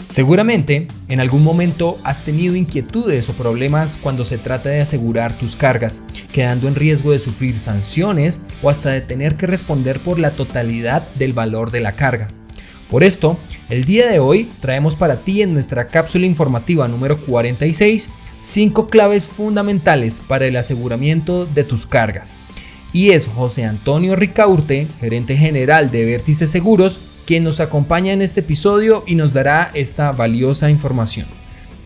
Seguramente, en algún momento has tenido inquietudes o problemas cuando se trata de asegurar tus cargas, quedando en riesgo de sufrir sanciones o hasta de tener que responder por la totalidad del valor de la carga. Por esto, el día de hoy traemos para ti en nuestra cápsula informativa número 46 5 claves fundamentales para el aseguramiento de tus cargas. Y es José Antonio Ricaurte, gerente general de Vértice Seguros, quien nos acompaña en este episodio y nos dará esta valiosa información.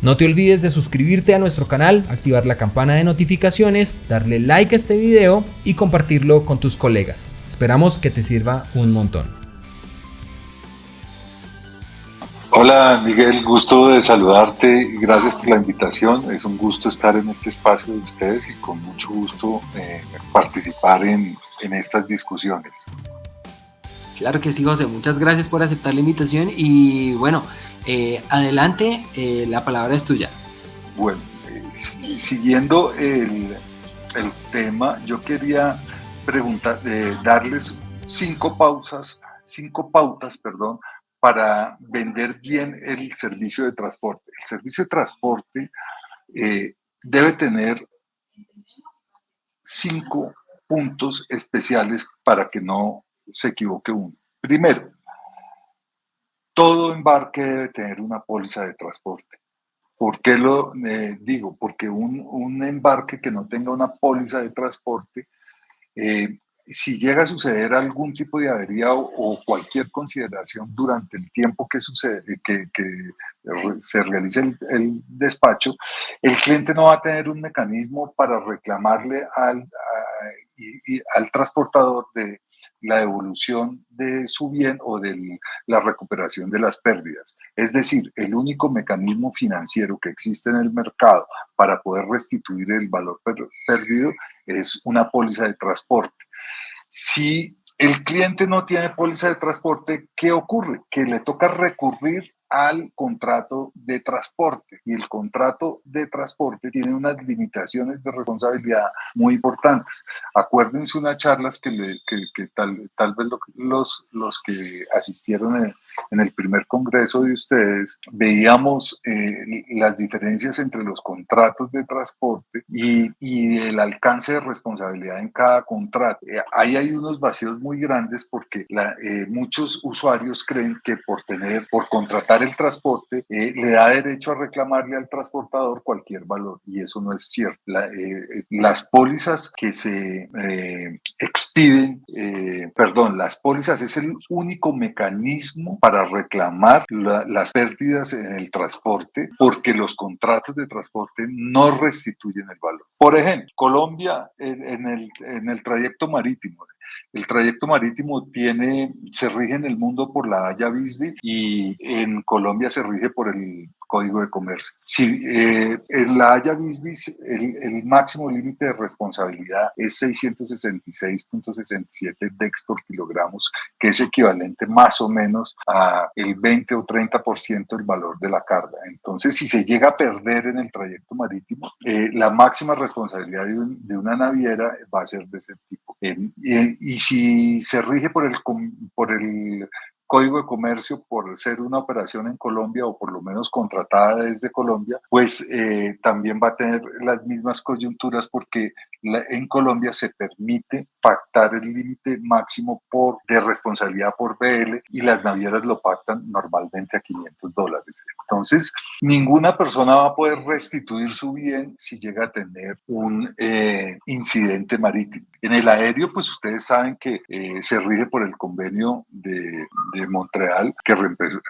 No te olvides de suscribirte a nuestro canal, activar la campana de notificaciones, darle like a este video y compartirlo con tus colegas. Esperamos que te sirva un montón. Hola Miguel, gusto de saludarte y gracias por la invitación. Es un gusto estar en este espacio de ustedes y con mucho gusto participar en estas discusiones. Claro que sí, José, muchas gracias por aceptar la invitación y bueno, adelante, la palabra es tuya. Bueno, siguiendo el tema, yo quería darles cinco pautas, para vender bien el servicio de transporte. El servicio de transporte debe tener 5 puntos especiales para que no se equivoque uno. Primero, todo embarque debe tener una póliza de transporte. ¿Por qué lo digo? Porque un embarque que no tenga una póliza de transporte, si llega a suceder algún tipo de avería o cualquier consideración durante el tiempo que se realice el despacho, el cliente no va a tener un mecanismo para reclamarle al transportador de la devolución de su bien o de la recuperación de las pérdidas. Es decir, el único mecanismo financiero que existe en el mercado para poder restituir el valor perdido es una póliza de transporte. Si el cliente no tiene póliza de transporte, ¿qué ocurre? Que le toca recurrir al contrato de transporte y el contrato de transporte tiene unas limitaciones de responsabilidad muy importantes. Acuérdense unas charlas que tal vez los que asistieron en el primer congreso de ustedes, veíamos las diferencias entre los contratos de transporte y el alcance de responsabilidad en cada contrato. Ahí hay unos vacíos muy grandes porque muchos usuarios creen que por contratar el transporte le da derecho a reclamarle al transportador cualquier valor y eso no es cierto. Las pólizas que se expiden, las pólizas es el único mecanismo para reclamar las pérdidas en el transporte porque los contratos de transporte no restituyen el valor. Por ejemplo, Colombia en el trayecto marítimo. El trayecto marítimo se rige en el mundo por la Haya-Visby y en Colombia se rige por el Código de Comercio. Si en la Haya-Visby el máximo límite de responsabilidad es 666.67 DEX por kilogramos, que es equivalente más o menos a el 20 o 30% del valor de la carga. Entonces, si se llega a perder en el trayecto marítimo, la máxima responsabilidad de una naviera va a ser de ese tipo. Y si se rige por el Código de Comercio por ser una operación en Colombia o por lo menos contratada desde Colombia, pues también va a tener las mismas coyunturas porque en Colombia se permite pactar el límite máximo de responsabilidad por BL y las navieras lo pactan normalmente a $500. Entonces, ninguna persona va a poder restituir su bien si llega a tener un incidente marítimo. En el aéreo, pues ustedes saben que se rige por el convenio de Montreal, que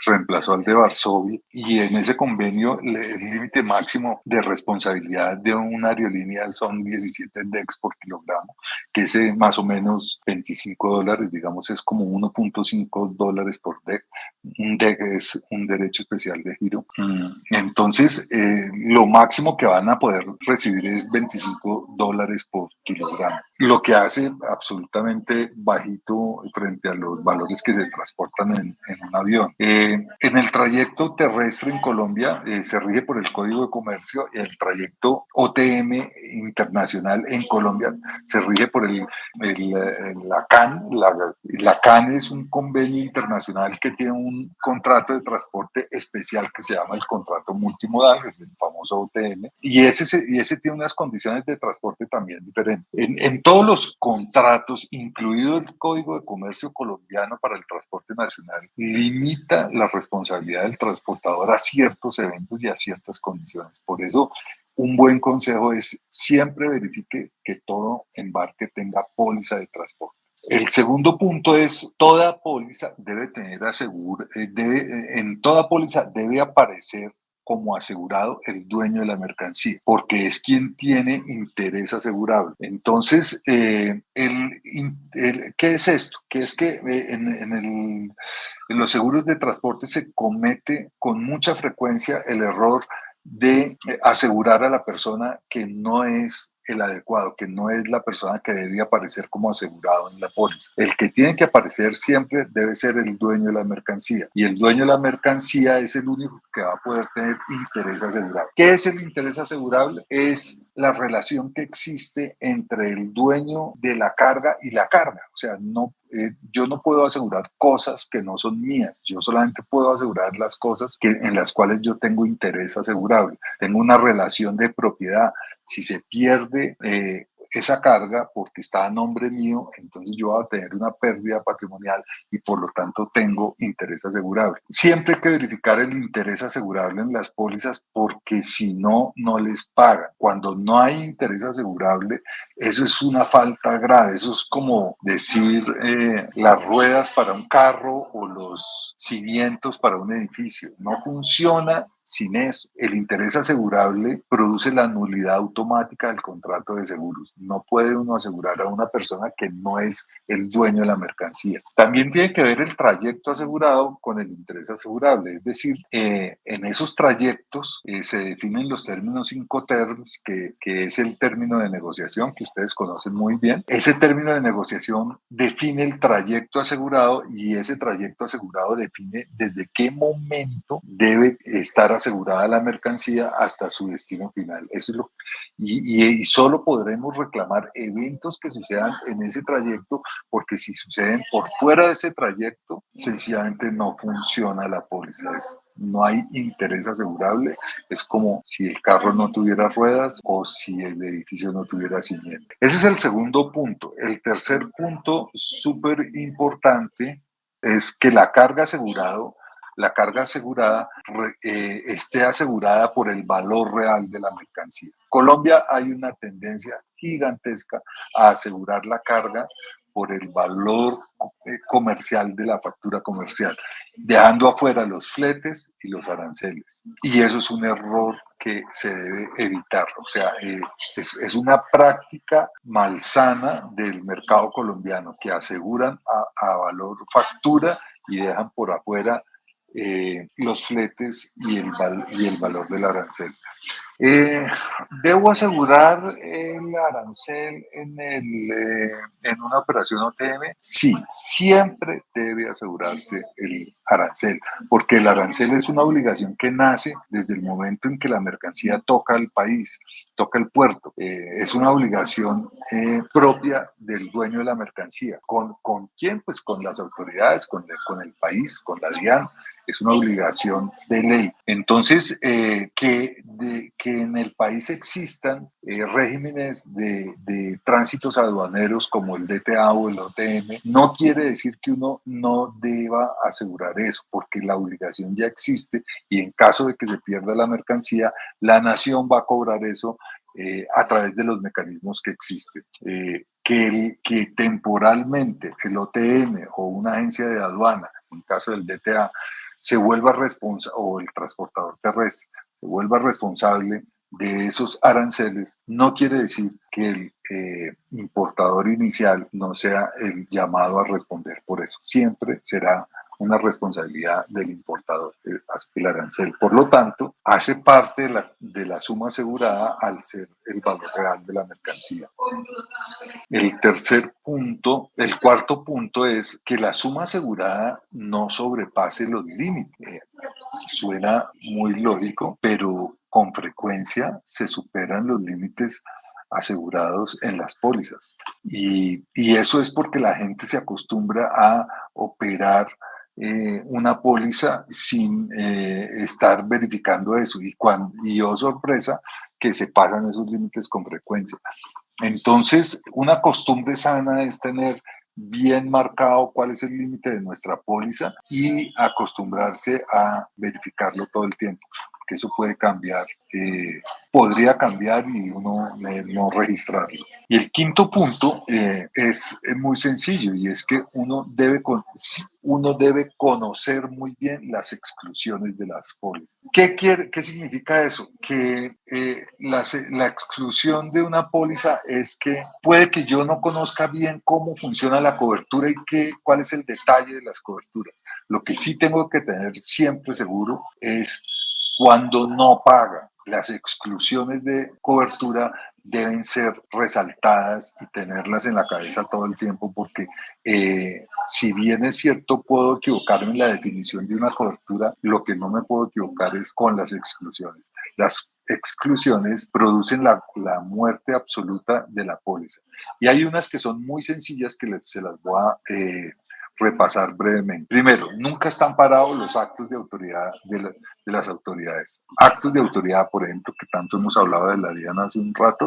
reemplazó al de Varsovia, y en ese convenio el límite máximo de responsabilidad de una aerolínea son 17 DEX por kilogramo, que es más o menos $25, digamos, es como $1.5 por DEC. Un DEC es un derecho especial de giro. Entonces, lo máximo que van a poder recibir es $25 por kilogramo, lo que hace absolutamente bajito frente a los valores que se transportan en un avión. En el trayecto terrestre en Colombia se rige por el Código de Comercio y el trayecto OTM internacional en Colombia se rige por el la CAN. La CAN es un convenio internacional que tiene un contrato de transporte especial que se llama el contrato multimodal, es el famoso OTM, y ese tiene unas condiciones de transporte también diferentes. En todos los contratos, incluido el Código de Comercio colombiano para el transporte nacional, limita la responsabilidad del transportador a ciertos eventos y a ciertas condiciones. Por eso, un buen consejo es siempre verifique que todo embarque tenga póliza de transporte. El segundo punto es, toda póliza debe tener en toda póliza debe aparecer como asegurado el dueño de la mercancía, porque es quien tiene interés asegurable. Entonces, ¿qué es esto? Que es que en los seguros de transporte se comete con mucha frecuencia el error de asegurar a la persona que no es el adecuado, que no es la persona que debe aparecer como asegurado en la póliza. El que tiene que aparecer siempre debe ser el dueño de la mercancía, y el dueño de la mercancía es el único que va a poder tener interés asegurable. ¿Qué es el interés asegurable? Es la relación que existe entre el dueño de la carga y la carga. O sea, yo no puedo asegurar cosas que no son mías. Yo solamente puedo asegurar las cosas en las cuales yo tengo interés asegurable. Tengo una relación de propiedad. Si se pierde esa carga porque está a nombre mío, entonces yo voy a tener una pérdida patrimonial y por lo tanto tengo interés asegurable. Siempre hay que verificar el interés asegurable en las pólizas, porque si no, no les pagan. Cuando no hay interés asegurable, eso es una falta grave. Eso es como decir las ruedas para un carro o los cimientos para un edificio. No funciona sin eso. El interés asegurable produce la nulidad automática del contrato de seguros. No puede uno asegurar a una persona que no es el dueño de la mercancía. También tiene que ver el trayecto asegurado con el interés asegurable. Es decir, en esos trayectos se definen los términos Incoterms, que es el término de negociación que ustedes conocen muy bien. Ese término de negociación define el trayecto asegurado, y ese trayecto asegurado define desde qué momento debe estar asegurada la mercancía hasta su destino final. Eso es y solo podremos reclamar eventos que sucedan en ese trayecto, porque si suceden por fuera de ese trayecto, sencillamente no funciona la póliza. No hay interés asegurable. Es como si el carro no tuviera ruedas o si el edificio no tuviera cimiento. Ese es el segundo punto. El tercer punto, súper importante, es que la carga asegurada esté asegurada por el valor real de la mercancía. En Colombia hay una tendencia gigantesca a asegurar la carga por el valor comercial de la factura comercial, dejando afuera los fletes y los aranceles. Y eso es un error que se debe evitar. O sea, es una práctica malsana del mercado colombiano, que aseguran a valor factura y dejan por afuera los fletes y el valor del arancel. ¿Debo asegurar el arancel en una operación OTM? Sí, siempre debe asegurarse el arancel, porque el arancel es una obligación que nace desde el momento en que la mercancía toca el país, toca el puerto. Es una obligación propia del dueño de la mercancía. ¿Con quién? Pues con las autoridades, con el país, con la DIAN. Es una obligación de ley. Entonces, que en el país existan regímenes de tránsitos aduaneros como el DTA o el OTM, no quiere decir que uno no deba asegurar eso, porque la obligación ya existe, y en caso de que se pierda la mercancía, la nación va a cobrar eso a través de los mecanismos que existen. Que temporalmente el OTM o una agencia de aduana, en caso del DTA, se vuelva responsable, o el transportador terrestre se vuelva responsable de esos aranceles, no quiere decir que el importador inicial no sea el llamado a responder por eso. Siempre será una responsabilidad del importador el arancel. Por lo tanto, hace parte de la suma asegurada al ser el valor real de la mercancía. El cuarto punto es que la suma asegurada no sobrepase los límites. Suena muy lógico, pero con frecuencia se superan los límites asegurados en las pólizas. Y eso es porque la gente se acostumbra a operar una póliza sin estar verificando eso. Y oh sorpresa, que se pasan esos límites con frecuencia. Entonces, una costumbre sana es tener bien marcado cuál es el límite de nuestra póliza y acostumbrarse a verificarlo todo el tiempo, que eso puede cambiar, podría cambiar y uno no registrarlo. Y el quinto punto es muy sencillo, y es que uno debe conocer muy bien las exclusiones de las pólizas. ¿Qué significa eso? Que la exclusión de una póliza es que puede que yo no conozca bien cómo funciona la cobertura y cuál es el detalle de las coberturas. Lo que sí tengo que tener siempre seguro es cuando no paga. Las exclusiones de cobertura deben ser resaltadas y tenerlas en la cabeza todo el tiempo, porque si bien es cierto, puedo equivocarme en la definición de una cobertura, lo que no me puedo equivocar es con las exclusiones. Las exclusiones producen la muerte absoluta de la póliza. Y hay unas que son muy sencillas que se las voy a repasar brevemente. Primero, nunca están parados los actos de autoridad de las autoridades. Actos de autoridad, por ejemplo, que tanto hemos hablado de la DIAN hace un rato,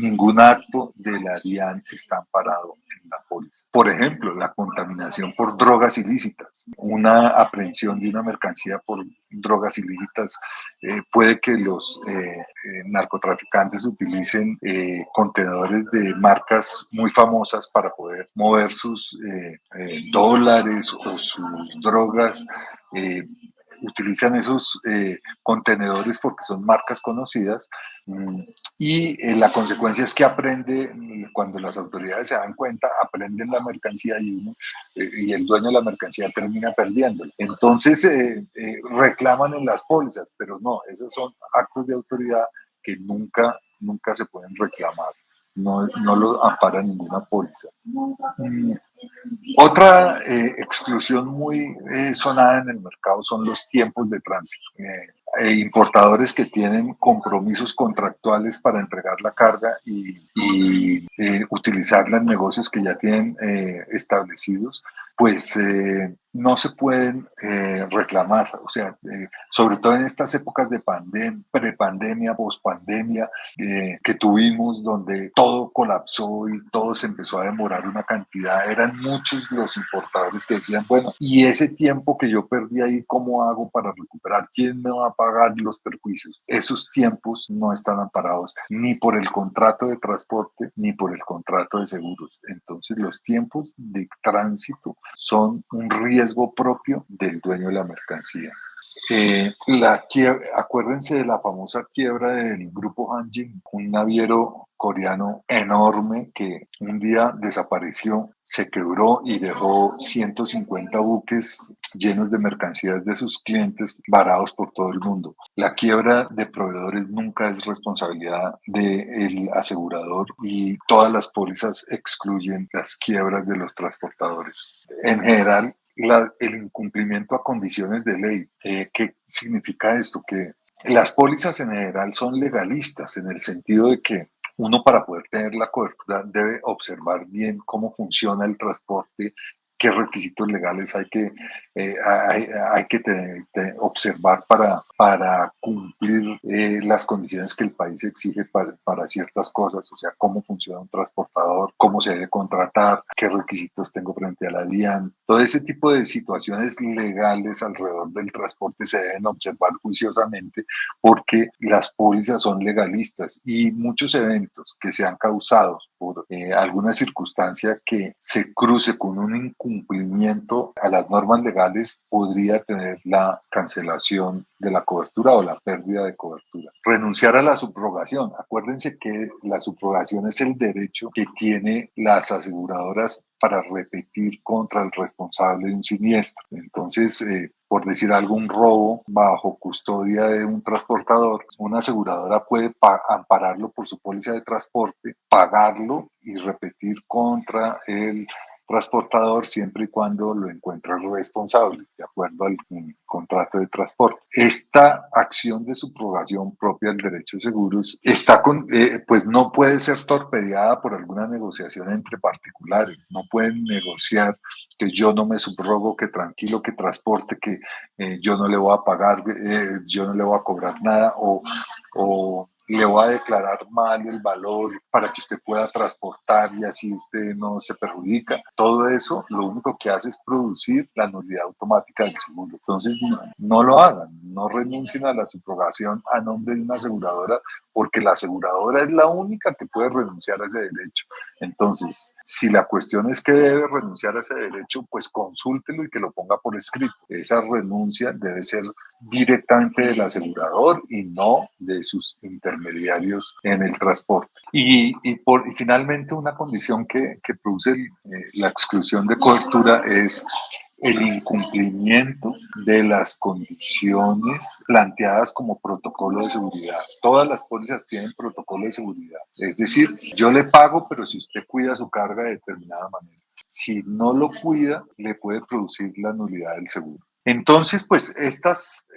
ningún acto de la DIAN está amparado en la póliza. Por ejemplo, la contaminación por drogas ilícitas. Una aprehensión de una mercancía por drogas ilícitas puede que los narcotraficantes utilicen contenedores de marcas muy famosas para poder mover sus dólares o sus drogas. Utilizan esos contenedores porque son marcas conocidas, y la consecuencia es que cuando las autoridades se dan cuenta, aprenden la mercancía y el dueño de la mercancía termina perdiéndola. Entonces reclaman en las pólizas, pero no, esos son actos de autoridad que nunca se pueden reclamar. No lo ampara ninguna póliza. Otra exclusión muy sonada en el mercado son los tiempos de tránsito. Importadores que tienen compromisos contractuales para entregar la carga y utilizarla en negocios que ya tienen establecidos, pues no se pueden reclamar. O sea, sobre todo en estas épocas de prepandemia, pospandemia que tuvimos, donde todo colapsó y todo se empezó a demorar una cantidad, eran muchos los importadores que decían, bueno, y ese tiempo que yo perdí ahí, ¿cómo hago para recuperar? ¿Quién me va a pagar los perjuicios? Esos tiempos no están amparados ni por el contrato de transporte ni por el contrato de seguros. Entonces los tiempos de tránsito son un riesgo propio del dueño de la mercancía. Acuérdense de la famosa quiebra del grupo Hanjin, un naviero coreano enorme que un día desapareció, se quebró y dejó 150 buques llenos de mercancías de sus clientes varados por todo el mundo. La quiebra de proveedores nunca es responsabilidad del asegurador y todas las pólizas excluyen las quiebras de los transportadores. En general, el incumplimiento a condiciones de ley. ¿Qué significa esto? Que las pólizas en general son legalistas en el sentido de que uno, para poder tener la cobertura, debe observar bien cómo funciona el transporte, qué requisitos legales hay que observar para cumplir las condiciones que el país exige para ciertas cosas, o sea, cómo funciona un transportador, cómo se debe contratar, qué requisitos tengo frente a la DIAN. Todo ese tipo de situaciones legales alrededor del transporte se deben observar juiciosamente, porque las pólizas son legalistas y muchos eventos que sean causados por alguna circunstancia que se cruce con un incumplimiento a las normas legales podría tener la cancelación de la cobertura o la pérdida de cobertura. Renunciar a la subrogación. Acuérdense que la subrogación es el derecho que tiene las aseguradoras para repetir contra el responsable de un siniestro. Entonces, por decir algo, un robo bajo custodia de un transportador, una aseguradora puede ampararlo por su póliza de transporte, pagarlo y repetir contra el transportador siempre y cuando lo encuentre responsable, de acuerdo al contrato de transporte. Esta acción de subrogación propia del derecho de seguros pues no puede ser torpedeada por alguna negociación entre particulares. No pueden negociar que yo no me subrogo, que tranquilo, que transporte, que yo no le voy a pagar, yo no le voy a cobrar nada o le voy a declarar mal el valor para que usted pueda transportar y así usted no se perjudica. Todo eso lo único que hace es producir la nulidad automática del seguro. Entonces no lo hagan, no renuncien a la subrogación a nombre de una aseguradora, porque la aseguradora es la única que puede renunciar a ese derecho. Entonces, si la cuestión es que debe renunciar a ese derecho, pues consúltelo y que lo ponga por escrito. Esa renuncia debe ser directamente del asegurador y no de sus intermediarios en el transporte. Y finalmente, una condición que produce la exclusión de cobertura es el incumplimiento de las condiciones planteadas como protocolo de seguridad. Todas las pólizas tienen protocolo de seguridad. Es decir, yo le pago, pero si usted cuida su carga de determinada manera. Si no lo cuida, le puede producir la nulidad del seguro. Entonces, pues estas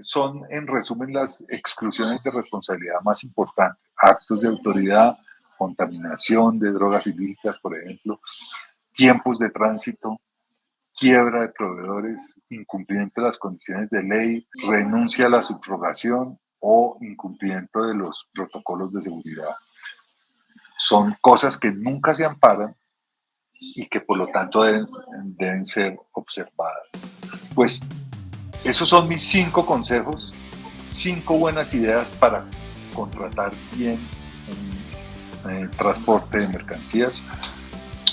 son en resumen las exclusiones de responsabilidad más importantes. Actos de autoridad, contaminación de drogas ilícitas, por ejemplo, tiempos de tránsito, quiebra de proveedores, incumplimiento de las condiciones de ley, renuncia a la subrogación o incumplimiento de los protocolos de seguridad. Son cosas que nunca se amparan y que por lo tanto deben ser observadas. Pues esos son mis 5 consejos, 5 buenas ideas para contratar bien un transporte de mercancías,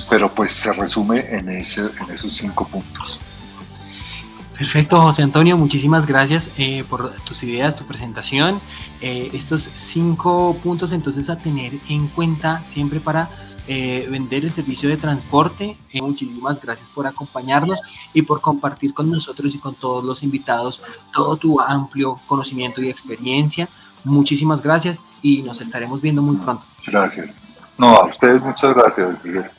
pero pues se resume en esos 5 puntos. Perfecto, José Antonio, muchísimas gracias por tus ideas, tu presentación. Estos 5 puntos entonces a tener en cuenta siempre para vender el servicio de transporte. Muchísimas gracias por acompañarnos y por compartir con nosotros y con todos los invitados todo tu amplio conocimiento y experiencia. Muchísimas gracias y nos estaremos viendo muy pronto. Gracias. No, a ustedes muchas gracias, Miguel.